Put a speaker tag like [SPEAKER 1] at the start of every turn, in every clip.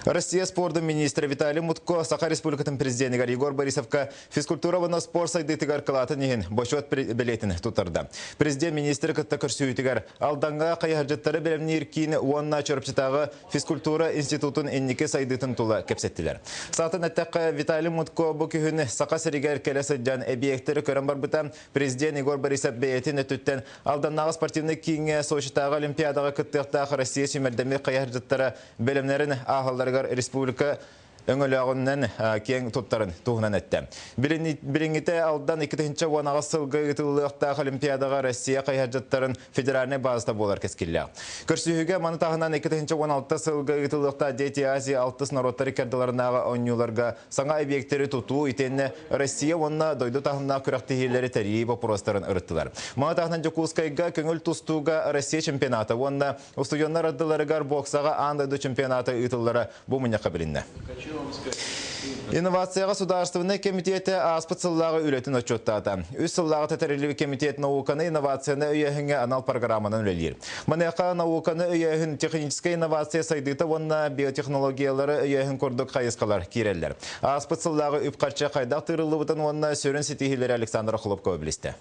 [SPEAKER 1] Россия спорта министра Виталий Мутко, Саха Республикатын президенті Егор Борисовка физкультура вана спорт сайдытыгар кылатын еген бошот билетин тутарда. Президент министр кытта көрсүйтігер алданға қайхаржаттары білімнер кейін уанна чөріпчітағы физкультура институтын эннике сайдытын тула кепсеттілер. Сатын әттәққа Виталий Мутко бұл күйін Саха Сиригер келесі жан объекттері көрін бар бұта президент Егор Борисов бейетін өттіттен алданнағы спортивны кейінге Сочитағы Олимпиадаға кыттықтағы Россия сүймердемі қайхаржаттары білімнерін ағалдар республика öngölüğünden keң tuttарын туғынан әтті. Біліңіте алдан 2-ші онаға сылғы ұтылықтағы Олимпиадаға Россия қайхаржаттарын федеральный базыда болар кескелі. Көрсүйіге маны тағынан 2-ші 16 сылғы ұтылықта Дети Азия 6 народтары кәрділарынаға оңюларға саңа объекттері тұту етені Россия онына дойды тағына күрәқтігелері тәрейі бопыростарын ұрыттылар. Маны тағынан Жокускайға көңіл тұстуға Россия чемпионаты, онына ұстудионлар аддыларығар боксаға андайды чемпионаты ұтылары бұл мұнеқа білінді. Инновацияға Сударственный комитеті аспыцыллағы үлетін отчеттады. Үз сыллағы тәтәрелі комитет науканы инновацияны өйәхіңе анал программанын өлелер. Манеқа науканы өйәхін техническая инновация сайдыты онына биотехнологиялары өйәхін көрдік қайысқалар керелер. Аспыцыллағы үпқарча қайдақ тырылы бұтын онына сөрін сетихилері Александр Хлопкова білісті.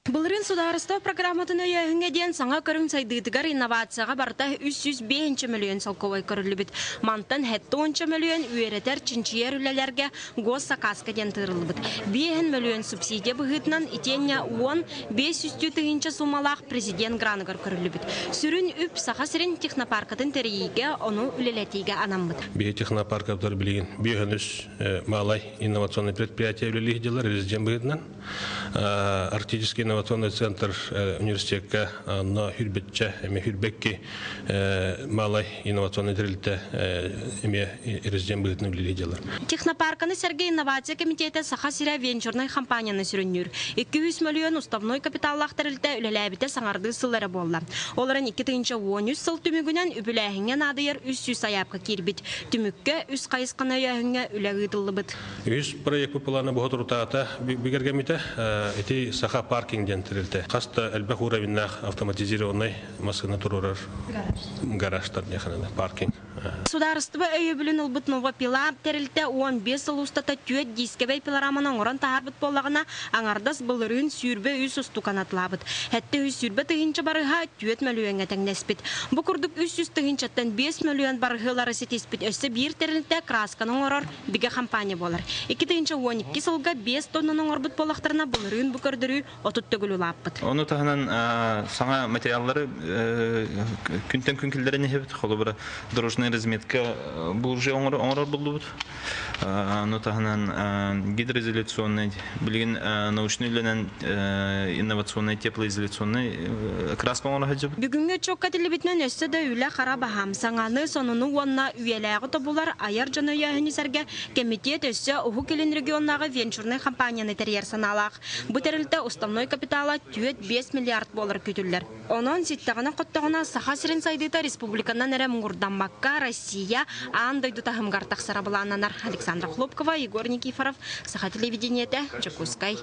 [SPEAKER 2] Бұлырын Сударыстау программатын өйәңге ден саңа көрін сайдыдығар инновацияға барта 305 миллион салковай көрілі біт. Мантан 10 миллион үйеретер чинчиер үлелерге гос сақасқа ден тырылы біт. 5 миллион субсидия бұғытынан итенне 10-500 тығынча сумалақ президент граныгар көрілі біт. Сүрін үп сақа сірін технопаркатын тәрейге оны үлелетейге анам біт.
[SPEAKER 3] Биотехнопаркаптар білеген бейхінүс малай инновационный предприятия үлелейділер резидент бұғытынан. Арктический инновационный центр университетка на Хюрбетче, Хюрбекки, малай инновационный трилите, резидент будет наблюдатель.
[SPEAKER 2] Технопарканы Сергей инновация комитета Сахасира венчурной компанияны сүріннер. 200 миллион уставной капиталлах трилите үлеләбіте саңарды сылары болла. Оларын 2-13 сыл түмігінен үбіләхінген адайыр 300 аяпқа кербет. Түмікке үз қайысқаны өйәхінге үләғытылы бұд.
[SPEAKER 3] Үз проект планы бұғыт ұртағата бігергемейті, эти Саха паркинг дентрилте. Хаста әлбәқ уровеннах автоматизированный машина турурар гаражтар неханада паркинг.
[SPEAKER 2] Сударыстыбы өйі білін ұлбыт нова пила терілте 15 сыл ұстата түйет дискебей пиларамының орын тағарбыт болағына аңардас бұлырын сүйірбе үз ұсту канатлабыт. Әтті үз сүйірбе тығынчы барыға түйет мөлуенге тәңнеспіт. Бұ күрдік 300 тығынчаттан 5 миллион барығылары сетеспіт. Өсі бір терілте красканың орыр біге компания болар. 2-12 сылға 5 тоннаның орбыт болақтарына бұлырын бұ көрдірі отыт төгілі лаппыт.
[SPEAKER 4] Оны тағынан саңа материаллары күнтен күнкілдері нехебет. Қолы бірі дорожный разметка бұл же оңырар болды бұд. Оны тағынан гидроизоляционный, білген научный үленен инновационный, теплоизоляционный краска оңырар хаджабыд.
[SPEAKER 2] Бүгінгі чоққа тілібітінен өсі де үлі қара бағам. Саңаны сонуны онна үйеләғі тобулар айар жаны үйәхінізерге комитет өсі ұху келін регионнағы венчурный компанияны тәрер саналақ. Бұ тәрілді уставной капитала 5 миллиард болар күтілдер. Оның сеттіғына қоттығына Саха сірін сайдыта республиканнан әрі мұңырданмаққа Россия андайды тағымғар тақсара бұлананар. Александр Хлопкова, Егор Никифоров, Саха телевидениеті, Жакускай.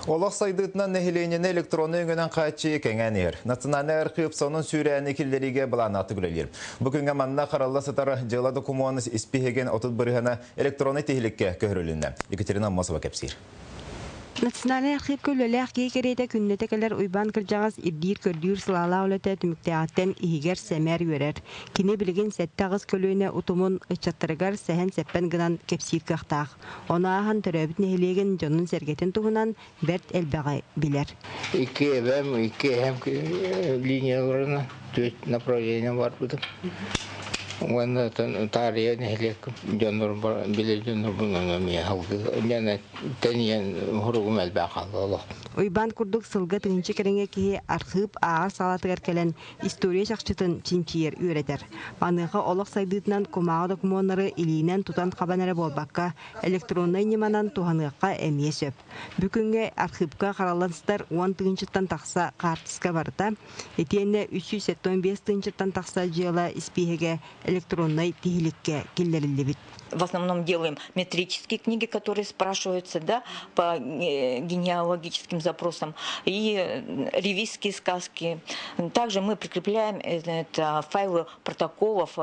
[SPEAKER 1] Олық сайдытынан нәхиленені электронны өңінен қайтшы кәңән ер. Национальный архив сонын сүйрәні келдеріге бұланаты күлелер. Бүгінгі манна қаралла сатары жылы докумуаны іспихеген отыт бірғана электронны техилікке көрілінді. Екатерина Мосова кәпсір.
[SPEAKER 5] Национальный архив көлөләк кейкерейді күннетекелер уйбан кіржағыз ирдир көрдүр сылала олеті түміктеяттен ихигер сәмәр өрер. Кені білген сәттағыз көлөйіне ұтымын ұчаттырығар сәхен сәппен гынан кепсир қақтақ. Оны ағын түрәбіт нәхілеген жонын сәргетін тұғынан бәрт әлбәғай білер.
[SPEAKER 6] Iki hem линияларына төт направление бар бұдым. Оны тария нәхілек жоныр біле жоныр бұныңа мен халқы. Мен тәнен ғұрығым әлбәқ алды.
[SPEAKER 5] Уйбан күрдік сылғы түгінші кереңе кейі архив аға салатығар кәлін история шақшытын чинчиер үйретер. Банығы олық сайдытынан комағы документары илейінен тұтан қабанары болбаққа электронный неманан туғаныққа әмие сөп. Бүкінге архивқа қаралансыздар 10 түгіншіттан тақса қартысқа барыта, етенне 375 түгіншіттан тақса жиыла іспейхеге электронный тихилікке келдерілі біт.
[SPEAKER 7] в основном делаем метрические книги, которые спрашиваются, да, по генеалогическим запросам, и ревизские сказки. Также мы прикрепляем файлы протоколов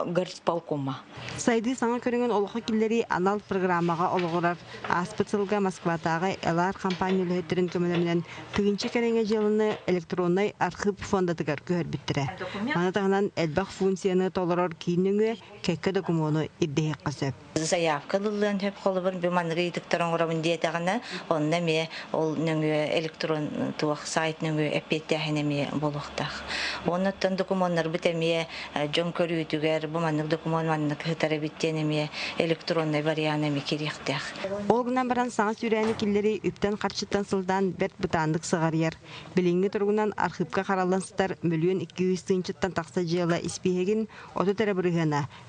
[SPEAKER 7] горисполкома.
[SPEAKER 5] Сайды саңа көріңін олықы келдері анал программаға олығырар аспыцылға Москватағы элар компаниялы өттерін көмілерінен түйінші кәреңе жылыны электронный архив фондатығар көхір біттірі. Манатағынан әлбақ функцияны толырар кейініңі кәккі документу иддейік қасып.
[SPEAKER 7] Заявка лылын хөп қолыбын біманығы едікторын ғырабын дейдіғана, онына ме ол электрон туақ сайт нөңі әппеттәхіне ме болуқтақ. Оныттан документтар бітеме жон көрі өтігер, біманық документ хытары биттенеме электронный варианты керектер.
[SPEAKER 5] Олгынан баран саңа сүрәні келдері үптен қарчыттан сылдан бәт бұтандық сығарияр. Біліңгі тұрғынан архивка қаралансытар миллион 200 тыңчыттан тақса жиыла іспейгін оты тәрі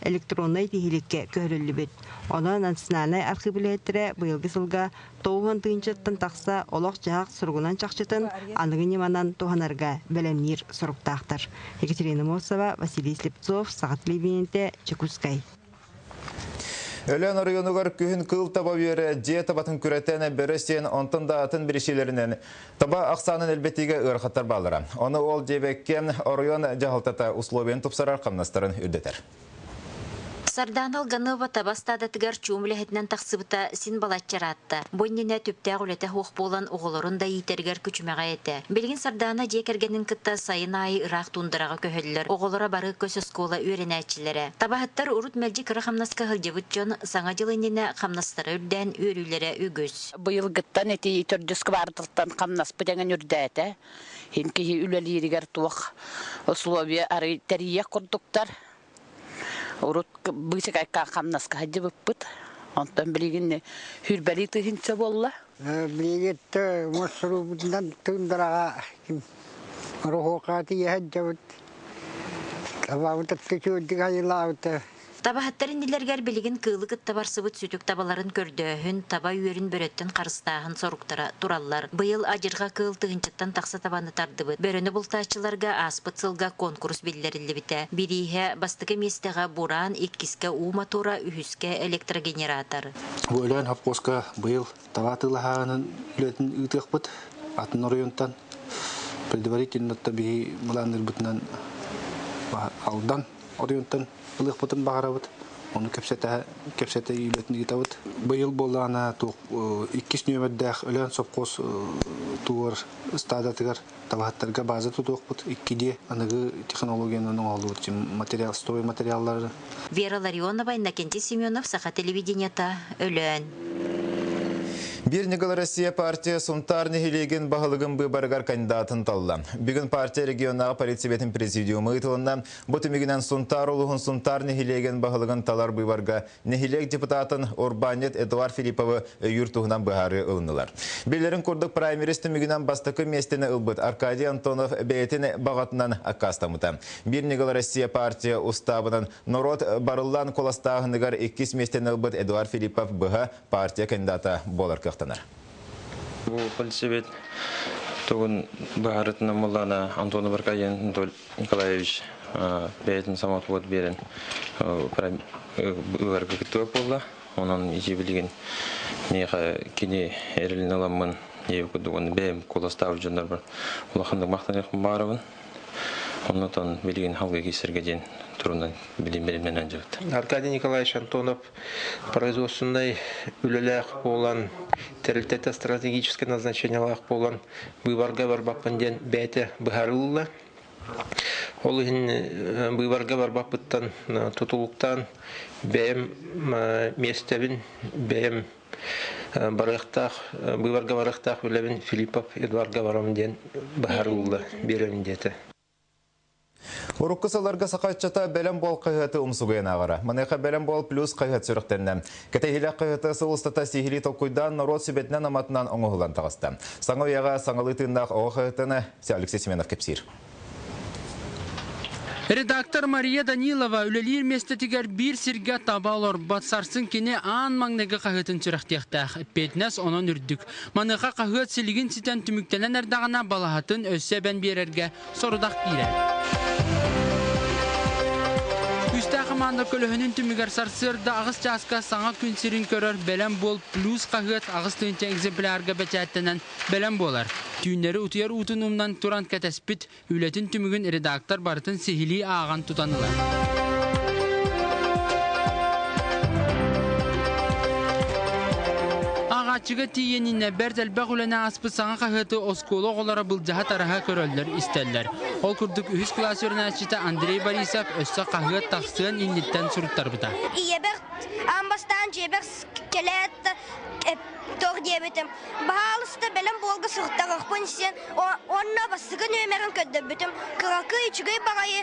[SPEAKER 5] электронный тихилекке көрілі бет. Оны национальный архивілеттірі бұйылғы сылға 9 тыңчыттан тақса олақ жағақ сұрғынан чақчытын анығын еманан тоғанарға бәлемнер сұрықтақтар. Екатерина Мосова, Василий Слепцов, Сағат Левинте, Чекускай.
[SPEAKER 1] Өлен районугар күхін кыл таба бері де табатын күретені бірістен онтында атын бірішелерінен таба ақсанын әлбеттіге ұрқаттар балыра. Оны ол дебеккен район жағалтата условиен тұпсарар қамнастарын үрдетер.
[SPEAKER 8] Сардан алғанова табастада тігер чумлехетнен тақсыбыта син балатчаратта. Боннене түптәг үлеті хоқ болан оғылырын да етергер күчмеға еті. Белгін сардана жекергенін кытта сайын айы ұрақ туындыраға көхелілер. Оғылыра бары көсі скола үйренәтчілері. Табахаттар ұрут мәлді кірі қамнасқа ғылдевіт жон саңа жылынене қамнастары үрден өрілері үгіз.
[SPEAKER 9] Бұйыл ғыттан әті түрдіскі бардылтан қамнас бұдәңін үрдәті. Хенкеге үлелерігер туақ условия ары тәрие құрдықтар. Урут бысык айка камнаска хаджы быппыт. Онтан билигин хүрбәли тыгынча болла.
[SPEAKER 10] Билигетте мосру будан тындырага рухокаты яджабыт. Табаут течүдик айылаут.
[SPEAKER 8] Табахаттарын дилергер билигин кылы кытта барсыбыт сүтүк табаларын көрдөһүн таба үйөрүн бөрөттен карыстаагын соруктара тураллар. Быйыл ажырга кыл тыгынчыттан такса табаны тардыбыт. Бөрөнү бултаачыларга аспыт сылга конкурс билдерилди бите. Бирихе бастыгы местега буран, иккиске у мотора, үхүске электрогенератор.
[SPEAKER 11] Бөлөн хапкоска быйыл табатылаһанын үлөтүн ытыкпыт атын районтан предварительно таби муланыр бутнан алдан районтан Лых потом багарабыт, он кепсете илетни гитабыт. Быйыл болана тук иккис нөмердәх өлән сопкос туар стадатыгар табахаттарга база тутукпыт. Иккиде аныгы технологияның алды материал строй материаллары.
[SPEAKER 8] Вера Ларионова, Иннокентий Семенов, Саха телевидениета, Өлән.
[SPEAKER 1] Бирнигал Россия партия сунтар нехилеген бағылығын бұбарғар кандидатын талла. Бүгін партия регионаға полициябетін президиумы ұтылында бұтымегінен сунтар ұлығын сунтар нехилеген бағылығын талар бұбарға нехилек депутатын Урбанет Эдуард Филипповы юртуғынан бұғары ұлынылар. Белерін күрдік праймеристі мегінен бастықы местені ұлбыт Аркадий Антонов бәйтін бағатынан аққастамыта. Бирнигал Россия партия уставынан Нород барылан коластағынығар 2 местені ұлбыт Эдуард Филиппов бұға партия кандидата болар қықтанар.
[SPEAKER 12] Бұл полицебет тұғын бағарытына мұллана Антоны Баркайен Николаевич бәйтін самат бұд берін ұғарға күттіп болла. Оның ежебілген кене әрілін аламын ебі күдігін бәйім қоластау жондар бар. Олақындық мақтан еқін барығын. Оннан білген халғы кесірге ден тұрынан білімнен әнжігіт.
[SPEAKER 13] Аркадий Николаевич Антонов производственной үлеләқ болан, территета стратегическое назначение лақ болан, бұйварға барбақпынден бәйті бұғарылылы. Ол бұйварға барбақпыттан тұтылықтан бәйім местебін, бәйім бұйварға барықтақ үләбін Филиппов Эдуардға барамден бұғарылылы береміндеті.
[SPEAKER 1] Уруккысаларга сақатчата бәлем бол қайғаты ұмсуғайын ағара. Манайқа бәлем бол плюс қайғат сүріктеннен. Кәтәхілі қайғаты сылыстата сихили толқойдан народ сөбетінен аматынан оңығылан тағысты. Саңы ұяға саңылы тыңдақ оғы қайғатыны Алексей Семенов кепсир.
[SPEAKER 14] Редактор Мария Данилова үлелер местетігер бір сірге таба олар батсарсын кене аң маңнығы қағытын сүріқтеқтәқ. Петнес онын үрдік. Маңыға қағыт сілігін ситен түміктенен әрдағына балағатын өссе бән берерге сорудақ берер. команда көлөһөнүн түмүгер сарсырда агыс часка саңа күн сирин көрөр белем бол плюс кагыт агыс тынча экземплярга бечаттанан белем болар. Түйнери утуяр утунумдан туран катеспит үлетин түмүгүн редактор бартын сихили аган тутанылар. Ачыга тиенинне бердел бәгүләнә аспы саңа кагыты осколо голара булҗаһа тараһа көрөлләр истәлләр. Ол күрдүк үз классөрнә чита Андрей Борисов өссә кагыт таксын инниттән сурыттар бута.
[SPEAKER 15] Иебер амбастан жебер келет тор диебетем. Баалысты белем болга сырттагы пенсион онна басыгы нөмерен көддөбүтем. Кыракы ичгей багай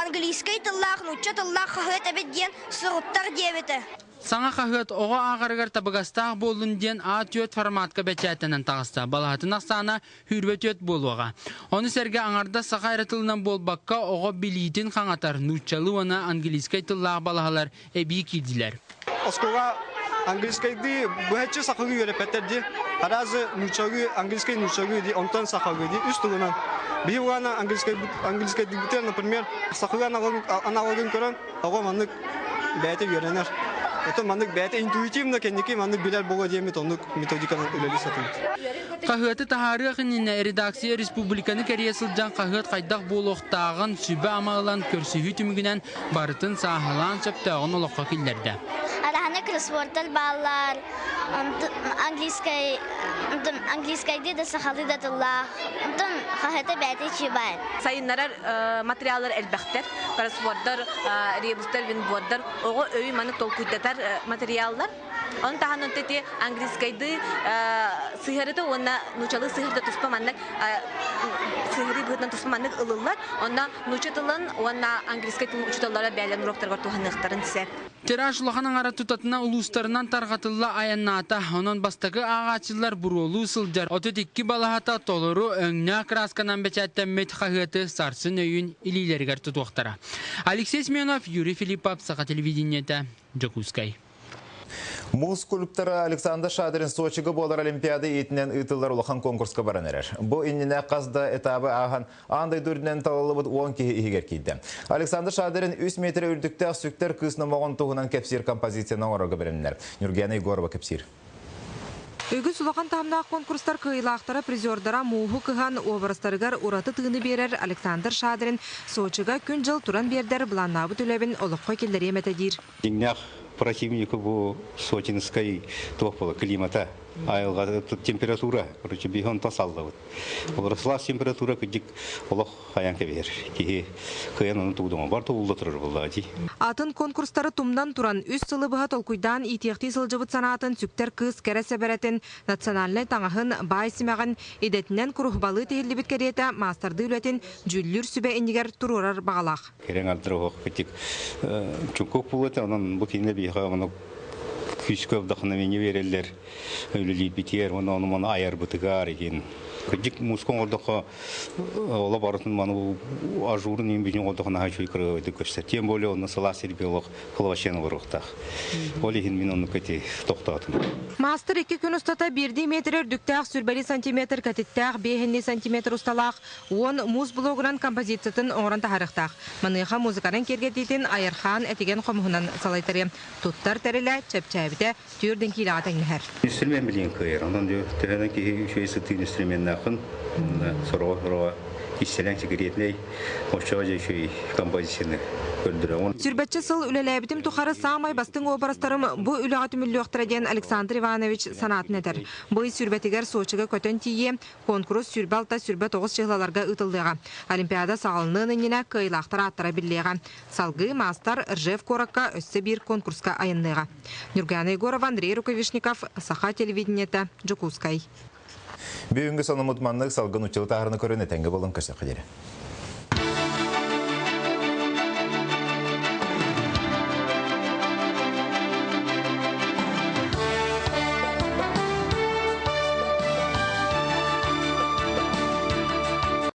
[SPEAKER 15] английский тыллах, нучча тыллах кагыт әбедден сурыттар диебете.
[SPEAKER 14] Саңа кагыт ого агаргар табыгастаг болун ден А4 форматка бечәтенен тагыста. Балатын аксана хүрбөтөт болуга. Оны серге аңарда сагайрытылынан болбакка ого билитин хаңатар нуччалы она английский тыллах балалар эби кидилер.
[SPEAKER 16] Оскога английский ди бөһәче сакыгы репетерди. Аразы нуччагы английский нуччагы ди онтан сакыгы ди үстүгүнөн. Бигана английский дигитер, например, сакыгы аналогын көрөн, ого мандык бәйте йөрәнер. Это мандык бәйте интуитивно кенеки мандык билер бога диемет ондук методиканы үлели сатылды.
[SPEAKER 14] Кагыты тахарыгынна редакция республиканы кересилжан кагыт кайдак болуктагын сүбө амалан көрсүһү түмүгүнөн барытын сахалан чөптөгөн олокко киллерде.
[SPEAKER 15] Арахана кроссвордтал баллар, английский диде сахалыда тылла. Онтон кагыты бәйте чибай.
[SPEAKER 17] Сайыннарар материаллар элбәхтер, кроссвордтар, ребустер, винбордтар, ого өй маны толкуйдатар материаллар. Он таханын тети английскайды сыгырыты онна нучалы сыгырды туспаманнык сыгыры быһытынан туспаманнык ылылар. Онна нучатылын онна английский тылын учуталлара бәйлен уроктарга туханныктарын сеп.
[SPEAKER 14] Тираж лоханың ара тутатына улустарынан таргатылла аянната, онон бастагы агачылар буролу сылжар. Ототикки балахата толору өңнә красканан бечәттәммет кагыты сарсын өйүн илилергер тутуктара. Алексей Семенов, Юрий Филиппов, Саха телевидениете, Жокускай.
[SPEAKER 1] Муз клубтары Александр Шадырин Сочига болар Олимпиада етінен ұйтылар улахан конкурска баран әрер. Бұ инніне қазда этабы аған андай дүрдінен талылыбыд 10 кеге егер кейді. Александр Шадырин 3 метр үрдікті сүктер күсіні моғын тұғынан кепсир композицияның орығы бірінлер. Нюргена Егорова кепсир.
[SPEAKER 18] Үгі сұлаған тамнақ конкурстар кыйлақтары призердара муғу кыған образдарығар ураты тыны берер Александр Шадырин Сочига күн жыл туран бердер бұланнабы төлебін олыққа келдері метадир.
[SPEAKER 19] Противнику bu сочинской топола климата, а тут температура, короче, бегон тасалда. Росла температура кудик олох хаян кебер. Ки кыян тудума бар тулда турар булды.
[SPEAKER 18] Атын конкурстары тумдан туран үс сылыбыга толкуйдан итехти сылжыбыт санатын сүктер кыз кересе беретин национальный таңахын байсымаган идетинен курухбалы tehillibit керете мастарды үлетин жүллүр сүбе индигер турурар багалах.
[SPEAKER 19] Керен альдрох китик чукук булат анан бу кине биха аны күскө вдохновение берелер. Үлелит битер, аны аяр бутыгар экен. Кыдик мускон ордоко ола барытын ману ажурын имбижин ордоко хачуй кырыды көстө. Тем более он насала сербиолог хловашен вырыктак. Олихин мен аны кете токтатым.
[SPEAKER 18] Мастер 2 күн устата 1 метр үрдүктәк сүрбәли сантиметр катиттәк 5 сантиметр усталак. Он муз блогынан композициятын оңран тахарыктак. Маныга музыканын кергетитин Айырхан этеген комунан салайтыры. Туттар тереле чепчәбите түрден килага тәңнәр.
[SPEAKER 19] Инструмент билен кыйр. Андан дө тәһәнә ки шуйсы тин инструмент Нахын, сорого, киселен сигаретный, очевидно, еще и композиционный.
[SPEAKER 18] Сүрбәтче сыл үлеләбитим тухары самай бастың образдарым бу үләгәт мүллөктәрдән Александр Иванович санатын этер. Бу сүрбәтигәр Сочига көтөн тие конкурс сүрбалта сүрбәт 9 чыгыларга ытылдыга. Олимпиада сагылнын инне кыйлактар аттыра биллега. Салгы мастер Ржев Коракка өссө бир конкурска айынныга. Нюргена Егорова, Андрей Рукавишников, Саха телевидениете, Жокускай.
[SPEAKER 1] Бүгінгі соны мұтманлық салғын ұчылы тағырыны көріне тәңгі болын көрсек қадері.